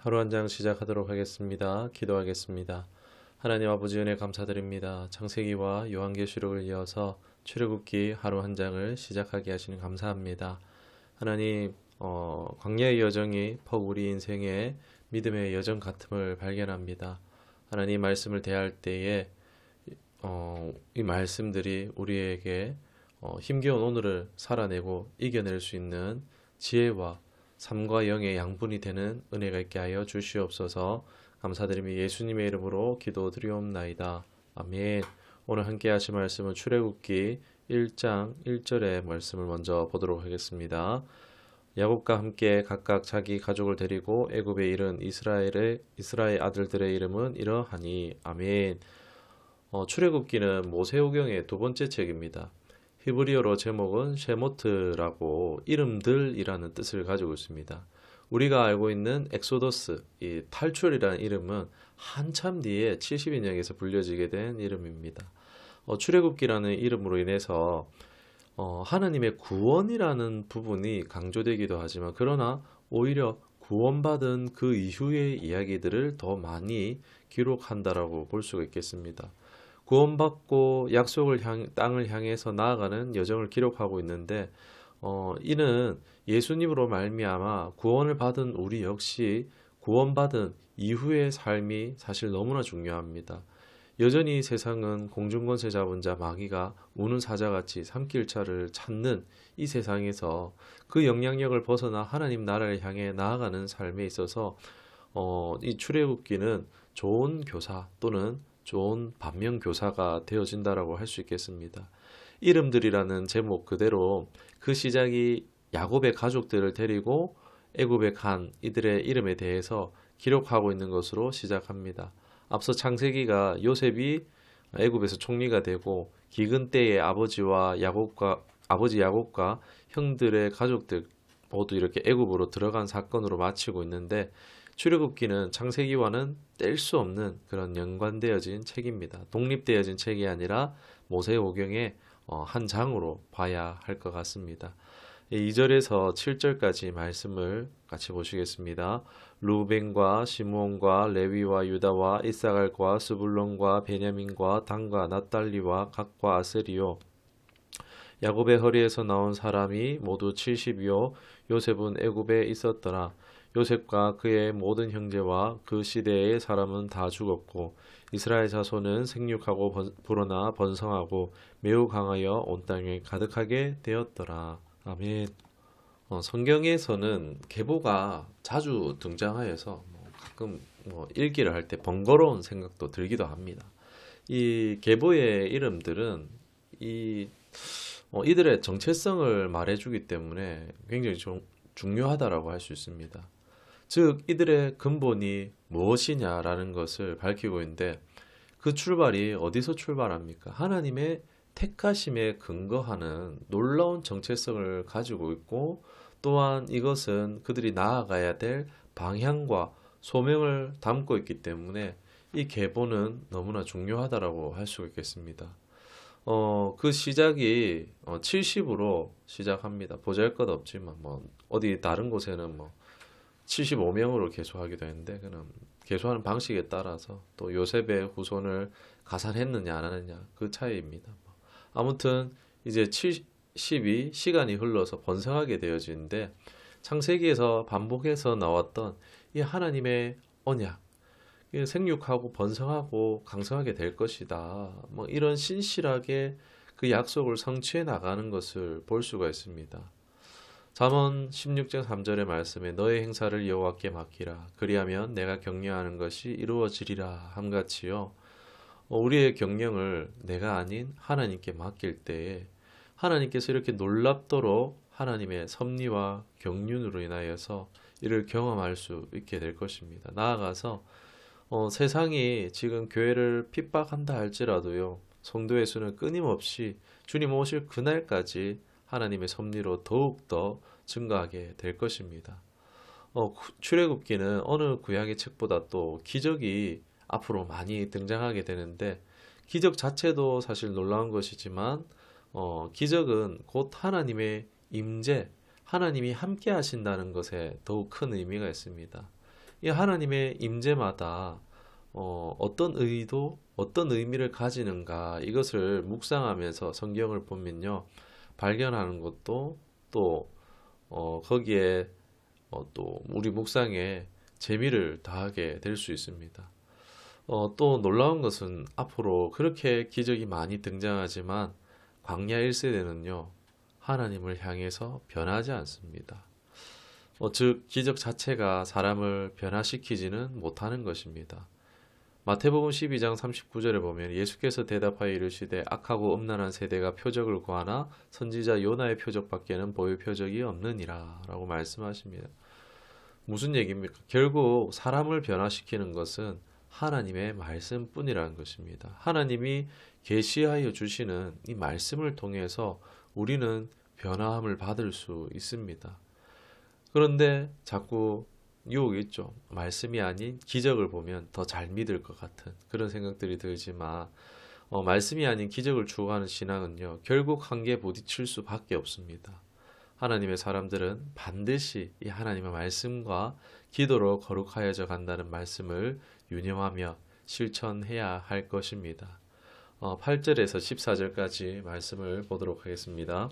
하루 한 장 시작하도록 하겠습니다. 기도하겠습니다. 하나님 아버지 은혜 감사드립니다. 창세기와 요한계시록을 이어서 출애굽기 하루 한 장을 시작하게 하시는 감사합니다. 하나님 광야의 여정이 퍽 우리 인생의 믿음의 여정 같음을 발견합니다. 하나님 말씀을 대할 때에 이 말씀들이 우리에게 힘겨운 오늘을 살아내고 이겨낼 수 있는 지혜와 삶과 영의 양분이 되는 은혜가 있게 하여 주시옵소서. 감사드리며 예수님의 이름으로 기도드리옵나이다. 아멘. 오늘 함께 하실 말씀은 출애굽기 1장 1절의 말씀을 먼저 보도록 하겠습니다. 야곱과 함께 각각 자기 가족을 데리고 애굽에 이른 이스라엘 아들들의 이름은 이러하니. 아멘. 출애굽기는 모세오경의 두 번째 책입니다. 히브리어로 제목은 쉐모트라고 이름들이라는 뜻을 가지고 있습니다. 우리가 알고 있는 엑소더스, 이 탈출이라는 이름은 한참 뒤에 70인역에서 불려지게 된 이름입니다. 출애굽기라는 이름으로 인해서 하나님의 구원이라는 부분이 강조되기도 하지만 그러나 오히려 구원받은 그 이후의 이야기들을 더 많이 기록한다라고 볼 수가 있겠습니다. 구원받고 땅을 향해서 나아가는 여정을 기록하고 있는데 이는 예수님으로 말미암아 구원을 받은 우리 역시 구원받은 이후의 삶이 사실 너무나 중요합니다. 여전히 세상은 공중권세 잡은 자 마귀가 우는 사자같이 삼킬자를 찾는 이 세상에서 그 영향력을 벗어나 하나님 나라를 향해 나아가는 삶에 있어서 이 출애굽기는 좋은 교사 또는 좋은 반면교사가 되어진다라고 할 수 있겠습니다. 이름들이라는 제목 그대로 그 시작이 야곱의 가족들을 데리고 애굽에 간 이들의 이름에 대해서 기록하고 있는 것으로 시작합니다. 앞서 창세기가 요셉이 애굽에서 총리가 되고 기근 때에 아버지 야곱과 형들의 가족들 모두 이렇게 애굽으로 들어간 사건으로 마치고 있는데 출애굽기는 창세기와는 뗄 수 없는 그런 연관되어진 책입니다. 독립되어진 책이 아니라 모세오경의 한 장으로 봐야 할 것 같습니다. 2절에서 7절까지 말씀을 같이 보시겠습니다. 루벤과 시므온과 레위와 유다와 이사갈과 스불론과 베냐민과 단과 납달리와 gad과 아세리요 야곱의 허리에서 나온 사람이 모두 70이요 요셉은 애굽에 있었더라. 요셉과 그의 모든 형제와 그 시대의 사람은 다 죽었고 이스라엘 자손은 생육하고 불어나 번성하고 매우 강하여 온 땅에 가득하게 되었더라. 아멘. 성경에서는 계보가 자주 등장하여서 가끔 읽기를 할 때 번거로운 생각도 들기도 합니다. 이 계보의 이름들은 이들의 정체성을 말해주기 때문에 굉장히 중요하다라고 할 수 있습니다. 즉 이들의 근본이 무엇이냐라는 것을 밝히고 있는데 그 출발이 어디서 출발합니까? 하나님의 택하심에 근거하는 놀라운 정체성을 가지고 있고 또한 이것은 그들이 나아가야 될 방향과 소명을 담고 있기 때문에 이 계보는 너무나 중요하다라고 할 수 있겠습니다. 그 시작이 70으로 시작합니다. 보잘것없지만 어디 다른 곳에는 75명으로 계수하기도 했는데 그는 계수하는 방식에 따라서 또 요셉의 후손을 가산했느냐 안 하느냐 그 차이입니다. 아무튼 이제 70이 시간이 흘러서 번성하게 되어지는데 창세기에서 반복해서 나왔던 이 하나님의 언약 생육하고 번성하고 강성하게 될 것이다. 이런 신실하게 그 약속을 성취해 나가는 것을 볼 수가 있습니다. 잠언 16장 3절의 말씀에 너의 행사를 여호와께 맡기라. 그리하면 내가 격려하는 것이 이루어지리라 함같이요. 우리의 경영을 내가 아닌 하나님께 맡길 때에 하나님께서 이렇게 놀랍도록 하나님의 섭리와 경륜으로 인하여서 이를 경험할 수 있게 될 것입니다. 나아가서 세상이 지금 교회를 핍박한다 할지라도요. 성도의 수는 끊임없이 주님 오실 그날까지 하나님의 섭리로 더욱더 증가하게 될 것입니다. 출애굽기는 어느 구약의 책보다 또 기적이 앞으로 많이 등장하게 되는데 기적 자체도 사실 놀라운 것이지만 기적은 곧 하나님의 임재, 하나님이 함께 하신다는 것에 더욱 큰 의미가 있습니다. 이 하나님의 임재마다 어떤 의도, 어떤 의미를 가지는가 이것을 묵상하면서 성경을 보면요 발견하는 것도 또 거기에 또 우리 묵상에 재미를 더하게 될 수 있습니다. 또 놀라운 것은 앞으로 그렇게 기적이 많이 등장하지만 광야 1세대는요 하나님을 향해서 변하지 않습니다. 즉 기적 자체가 사람을 변화시키지는 못하는 것입니다. 마태복음 12장 39절에 보면 예수께서 대답하여 이르시되 악하고 음란한 세대가 표적을 구하나 선지자 요나의 표적밖에는 보일 표적이 없느니라 라고 말씀하십니다. 무슨 얘기입니까? 결국 사람을 변화시키는 것은 하나님의 말씀뿐이라는 것입니다. 하나님이 계시하여 주시는 이 말씀을 통해서 우리는 변화함을 받을 수 있습니다. 그런데 자꾸 유혹이 있죠. 말씀이 아닌 기적을 보면 더 잘 믿을 것 같은 그런 생각들이 들지만 말씀이 아닌 기적을 추구하는 신앙은요 결국 한계에 부딪힐 수밖에 없습니다. 하나님의 사람들은 반드시 이 하나님의 말씀과 기도로 거룩하여져 간다는 말씀을 유념하며 실천해야 할 것입니다. 8절에서 14절까지 말씀을 보도록 하겠습니다.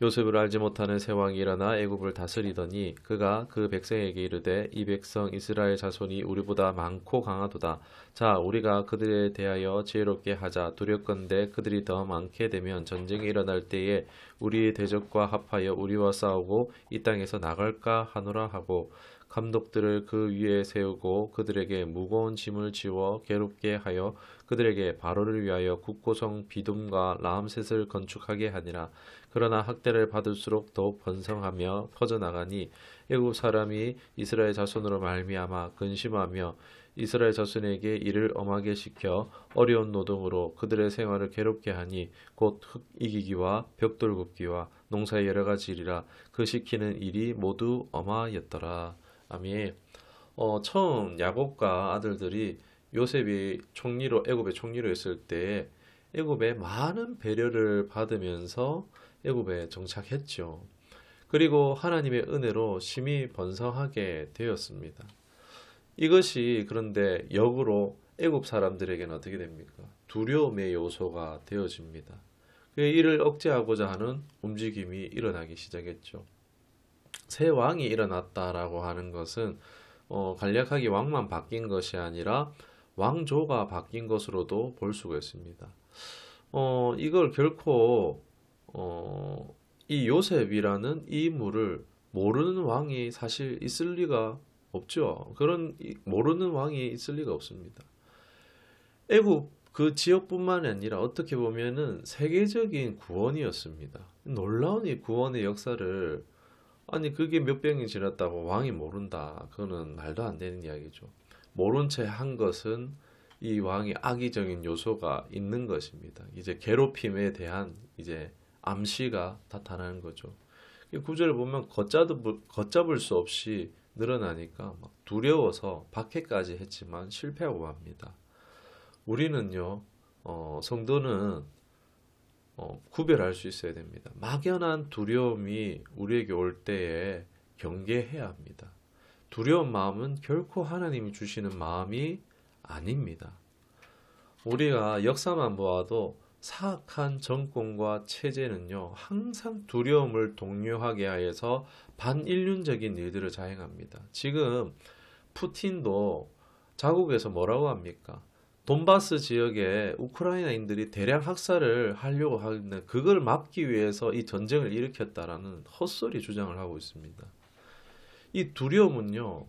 요셉을 알지 못하는 새 왕이 일어나 애굽을 다스리더니 그가 그 백성에게 이르되 이 백성 이스라엘 자손이 우리보다 많고 강하도다. 자 우리가 그들에 대하여 지혜롭게 하자. 두렵건대 그들이 더 많게 되면 전쟁이 일어날 때에 우리의 대적과 합하여 우리와 싸우고 이 땅에서 나갈까 하노라 하고 감독들을 그 위에 세우고 그들에게 무거운 짐을 지워 괴롭게 하여 그들에게 바로를 위하여 국고성 비둠과 라암셋을 건축하게 하니라. 그러나 학대를 받을수록 더욱 번성하며 퍼져나가니 애굽 사람이 이스라엘 자손으로 말미암아 근심하며 이스라엘 자손에게 일을 엄하게 시켜 어려운 노동으로 그들의 생활을 괴롭게 하니 곧 흙 이기기와 벽돌 굽기와 농사의 여러 가지 일이라 그 시키는 일이 모두 엄하였더라. 아멘. 처음 야곱과 아들들이 요셉이 애굽의 총리로 있을 때 애굽에 많은 배려를 받으면서 애굽에 정착했죠. 그리고 하나님의 은혜로 심히 번성하게 되었습니다. 이것이 그런데 역으로 애굽 사람들에게는 어떻게 됩니까? 두려움의 요소가 되어집니다. 이를 억제하고자 하는 움직임이 일어나기 시작했죠. 새 왕이 일어났다라고 하는 것은 간략하게 왕만 바뀐 것이 아니라 왕조가 바뀐 것으로도 볼 수가 있습니다. 이걸 결코 이 요셉이라는 이 인물을 모르는 왕이 사실 있을 리가 없죠. 모르는 왕이 있을 리가 없습니다. 애굽 그 지역뿐만 아니라 어떻게 보면은 세계적인 구원이었습니다. 놀라운 이 구원의 역사를 그게 몇백 년이 지났다고 왕이 모른다. 그거는 말도 안 되는 이야기죠. 모른 채 한 것은 이 왕이 악의적인 요소가 있는 것입니다. 이제 괴롭힘에 대한 이제 암시가 나타나는 거죠. 구절을 보면 걷잡을 수 없이 늘어나니까 막 두려워서 박해까지 했지만 실패하고 맙니다. 우리는요, 성도는 구별할 수 있어야 됩니다. 막연한 두려움이 우리에게 올 때에 경계해야 합니다. 두려운 마음은 결코 하나님이 주시는 마음이 아닙니다. 우리가 역사만 보아도 사악한 정권과 체제는요, 항상 두려움을 독려하게 하여서 반인륜적인 일들을 자행합니다. 지금 푸틴도 자국에서 뭐라고 합니까? 돈바스 지역에 우크라이나인들이 대량 학살을 하려고 하는 그걸 막기 위해서 이 전쟁을 일으켰다라는 헛소리 주장을 하고 있습니다. 이 두려움은요,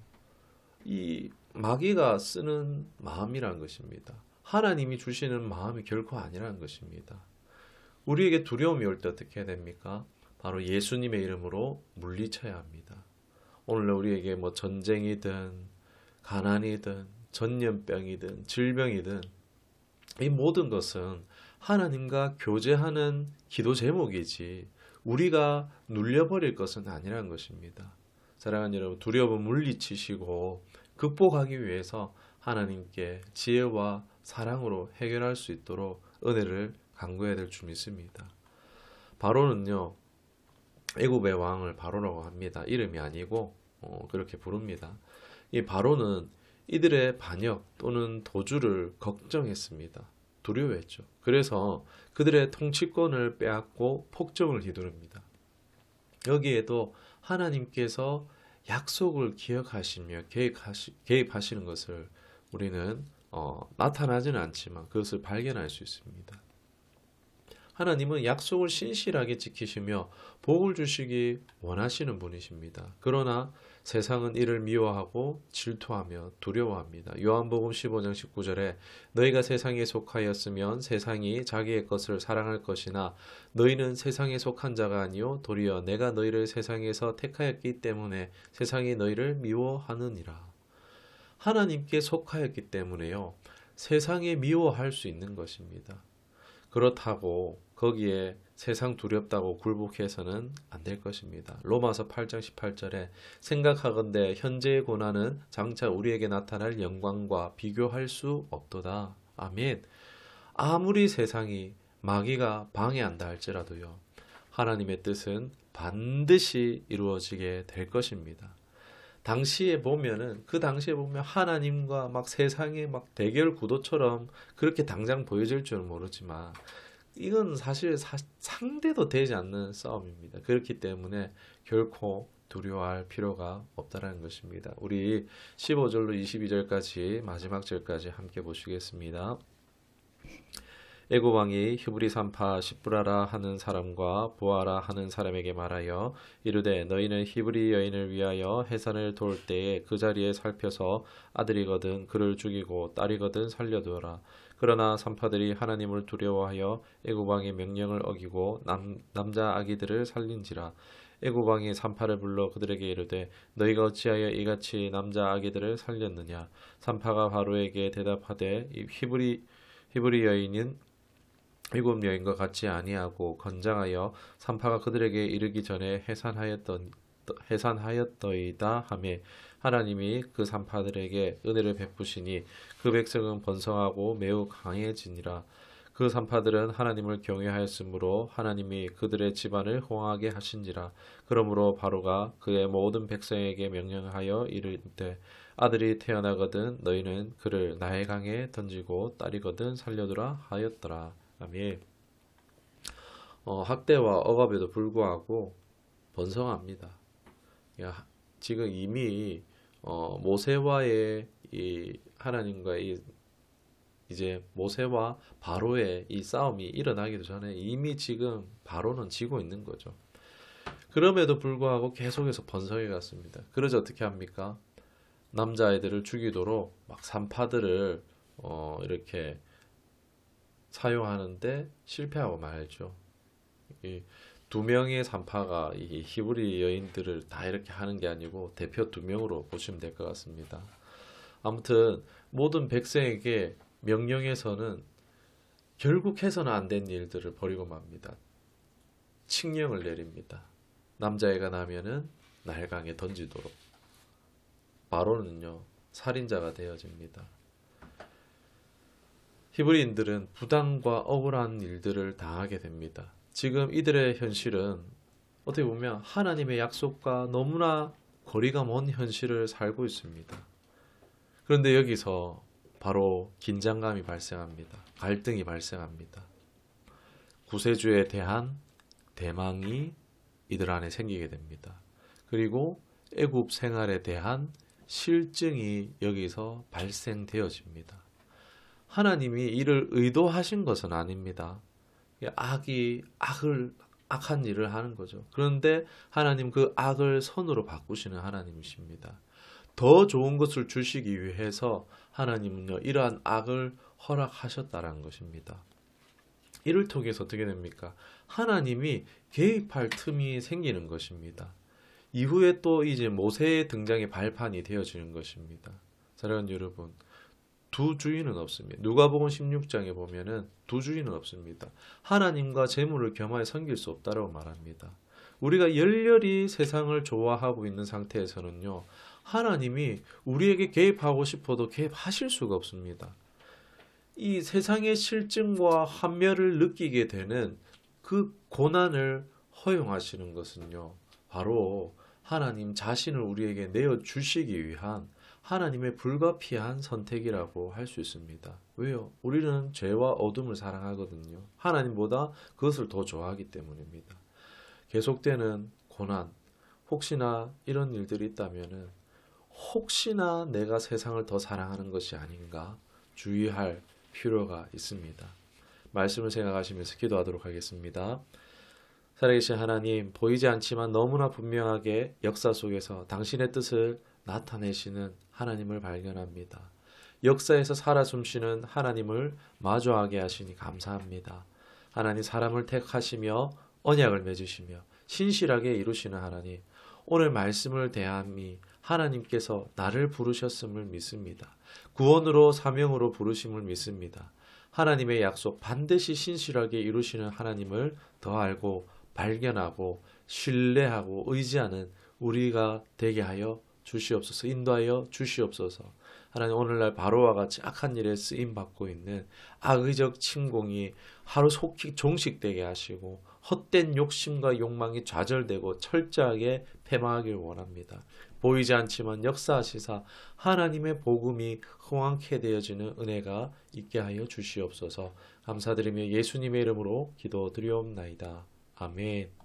이 마귀가 쓰는 마음이란 것입니다. 하나님이 주시는 마음이 결코 아니라는 것입니다. 우리에게 두려움이 올 때 어떻게 해야 됩니까? 바로 예수님의 이름으로 물리쳐야 합니다. 오늘 우리에게 뭐 전쟁이든 가난이든 전염병이든 질병이든 이 모든 것은 하나님과 교제하는 기도 제목이지 우리가 눌려버릴 것은 아니라는 것입니다. 사랑하는 여러분, 두려움을 물리치시고 극복하기 위해서 하나님께 지혜와 사랑으로 해결할 수 있도록 은혜를 간구해야 될 줄 믿습니다. 바로는요, 애굽의 왕을 바로라고 합니다. 이름이 아니고 그렇게 부릅니다. 이 바로는 이들의 반역 또는 도주를 걱정했습니다. 두려워했죠. 그래서 그들의 통치권을 빼앗고 폭정을 휘두릅니다. 여기에도 하나님께서 약속을 기억하시며 개입하시는 것을 우리는 나타나지는 않지만 그것을 발견할 수 있습니다. 하나님은 약속을 신실하게 지키시며 복을 주시기 원하시는 분이십니다. 그러나 세상은 이를 미워하고 질투하며 두려워합니다. 요한복음 15장 19절에 너희가 세상에 속하였으면 세상이 자기의 것을 사랑할 것이나 너희는 세상에 속한 자가 아니요 도리어 내가 너희를 세상에서 택하였기 때문에 세상이 너희를 미워하느니라. 하나님께 속하였기 때문에요. 세상에 미워할 수 있는 것입니다. 그렇다고 거기에 세상 두렵다고 굴복해서는 안 될 것입니다. 로마서 8장 18절에 생각하건대 현재의 고난은 장차 우리에게 나타날 영광과 비교할 수 없도다. 아멘. 아무리 세상이 마귀가 방해한다 할지라도요. 하나님의 뜻은 반드시 이루어지게 될 것입니다. 그 당시에 보면 하나님과 막 세상의 막 대결 구도처럼 그렇게 당장 보여질 줄은 모르지만 이건 사실 상대도 되지 않는 싸움입니다. 그렇기 때문에 결코 두려워할 필요가 없다는 것입니다. 우리 15절로 22절까지 마지막 절까지 함께 보시겠습니다. 애굽 왕이 히브리 산파 시브라라 하는 사람과 보아라 하는 사람에게 말하여 이르되 너희는 히브리 여인을 위하여 해산을 돌 때에 그 자리에 살펴서 아들이거든 그를 죽이고 딸이거든 살려두어라. 그러나 산파들이 하나님을 두려워하여 애굽 왕의 명령을 어기고 남자 아기들을 살린지라. 애굽 왕이 산파를 불러 그들에게 이르되 너희가 어찌하여 이같이 남자 아기들을 살렸느냐. 산파가 바로에게 대답하되 이 히브리 여인은 애굽 여인과 같이 아니하고 건장하여 산파가 그들에게 이르기 전에 해산하였더이다 하매 하나님이 그 산파들에게 은혜를 베푸시니 그 백성은 번성하고 매우 강해지니라. 그 산파들은 하나님을 경외하였으므로 하나님이 그들의 집안을 호응하게 하신지라. 그러므로 바로가 그의 모든 백성에게 명령하여 이르되 아들이 태어나거든 너희는 그를 나의 강에 던지고 딸이거든 살려두라 하였더라. 아멘. 학대와 억압에도 불구하고 번성합니다. 지금 이미 모세와의 이 하나님과의 이제 모세와 바로의 이 싸움이 일어나기도 전에 이미 지금 바로는 지고 있는 거죠. 그럼에도 불구하고 계속해서 번성해 갔습니다. 그러자 어떻게 합니까? 남자아이들을 죽이도록 막 산파들을 이렇게 사용하는데 실패하고 말죠. 이 두 명의 산파가 이 히브리 여인들을 다 이렇게 하는 게 아니고 대표 두 명으로 보시면 될 것 같습니다. 아무튼 모든 백성에게 명령에서는 결국 해서는 안 된 일들을 벌이고 맙니다. 칙령을 내립니다. 남자애가 나면은 나일강에 던지도록. 바로는요 살인자가 되어집니다. 히브리인들은 부당과 억울한 일들을 당하게 됩니다. 지금 이들의 현실은 어떻게 보면 하나님의 약속과 너무나 거리가 먼 현실을 살고 있습니다. 그런데 여기서 바로 긴장감이 발생합니다. 갈등이 발생합니다. 구세주에 대한 대망이 이들 안에 생기게 됩니다. 그리고 애굽 생활에 대한 실증이 여기서 발생되어집니다. 하나님이 이를 의도하신 것은 아닙니다. 악한 일을 하는 거죠. 그런데 하나님 그 악을 선으로 바꾸시는 하나님이십니다. 더 좋은 것을 주시기 위해서 하나님은요, 이러한 악을 허락하셨다라는 것입니다. 이를 통해서 어떻게 됩니까? 하나님이 개입할 틈이 생기는 것입니다. 이후에 또 이제 모세의 등장의 발판이 되어지는 것입니다. 사랑하는 여러분, 두 주인은 없습니다. 누가복음 16장에 보면은 두 주인은 없습니다. 하나님과 재물을 겸하여 섬길 수 없다라고 말합니다. 우리가 열렬히 세상을 좋아하고 있는 상태에서는요, 하나님이 우리에게 개입하고 싶어도 개입하실 수가 없습니다. 이 세상의 실증과 환멸을 느끼게 되는 그 고난을 허용하시는 것은요, 바로 하나님 자신을 우리에게 내어 주시기 위한 하나님의 불가피한 선택이라고 할 수 있습니다. 왜요? 우리는 죄와 어둠을 사랑하거든요. 하나님보다 그것을 더 좋아하기 때문입니다. 계속되는 고난, 혹시나 이런 일들이 있다면은 혹시나 내가 세상을 더 사랑하는 것이 아닌가 주의할 필요가 있습니다. 말씀을 생각하시면서 기도하도록 하겠습니다. 살아계신 하나님, 보이지 않지만 너무나 분명하게 역사 속에서 당신의 뜻을 나타내시는 하나님을 발견합니다. 역사에서 살아 숨쉬는 하나님을 마주하게 하시니 감사합니다. 하나님, 사람을 택하시며 언약을 맺으시며 신실하게 이루시는 하나님, 오늘 말씀을 대함이 하나님께서 나를 부르셨음을 믿습니다. 구원으로 사명으로 부르심을 믿습니다. 하나님의 약속 반드시 신실하게 이루시는 하나님을 더 알고 발견하고 신뢰하고 의지하는 우리가 되게 하여 주시옵소서. 인도하여 주시옵소서. 하나님, 오늘날 바로와 같이 악한 일에 쓰임받고 있는 악의적 침공이 하루 속히 종식되게 하시고 헛된 욕심과 욕망이 좌절되고 철저하게 패망하길 원합니다. 보이지 않지만 역사하시사 하나님의 복음이 흥왕케 되어지는 은혜가 있게 하여 주시옵소서. 감사드리며 예수님의 이름으로 기도드리옵나이다. 아멘.